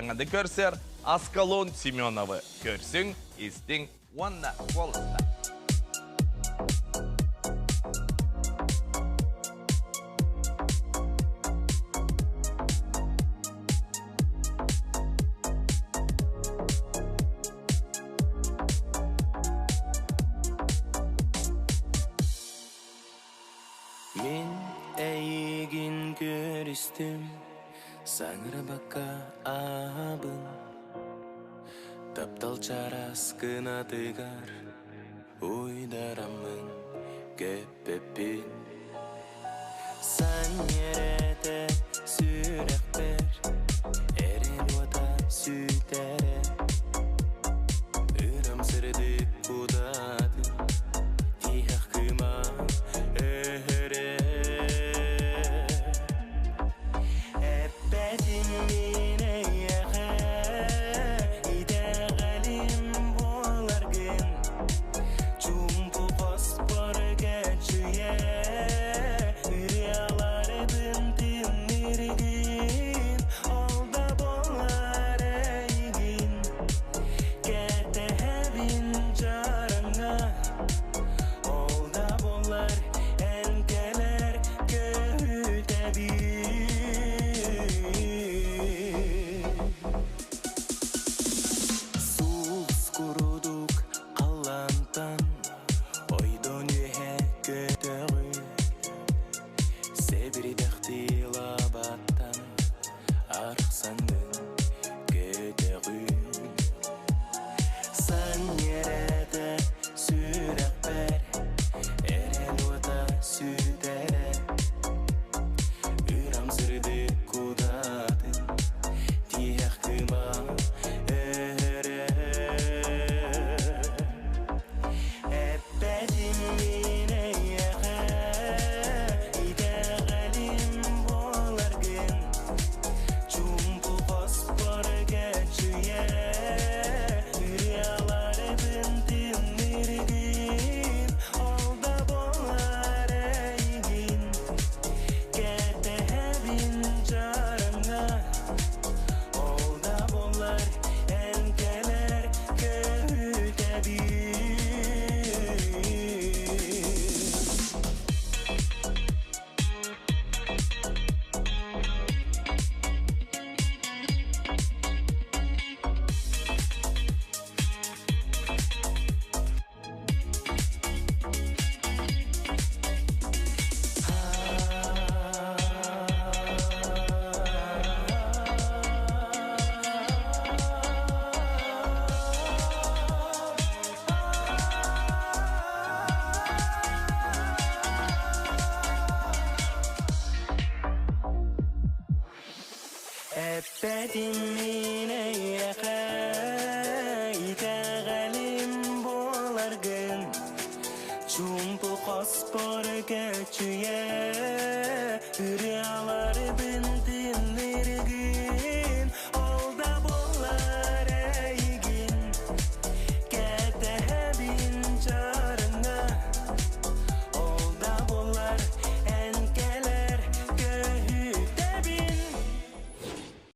Аңады көрсер, Аскалон Семеновы көрсің, естің онна қолында. Мен әйегін көрістім, саңыра баққа абын, таптал чарас кынатыгар, ойдарамын көппеппін. Сан ереті сүрек бер, әрел ота сүйтәрі, үрім сірді кудады, тиғақ кыма өһірі. Әппәтім мен әйәғі, идәғалим болар күн, чумпу қоспор кәчуе, үряларыбын тінміргін, олда болар әйгін, кәтәбін жарыңа, олда болар әнкәлер көтәбін. Сулс курудук қалантан, ойдон үйе көтәғі, себірі бәқті лабаттан, арқсаңын көтәғі. Сан ереті сүрек бәр, әрел ота сүтәрі, үрам сүрді кудатын, тиғақ кыма өһірі. Әппәтім мен әйәғі, идәғалим болар күн, чумпу қоспор кәчуе, үряларыбын тінміргін, олда болар әйгін, кәтәбін жарыңа, олда болар әнкәлер көтәбін. Әппәтім мен әйәғі, идәғалим болар күн, чумпу қоспор кәчуе, үряларыбын тінміргін,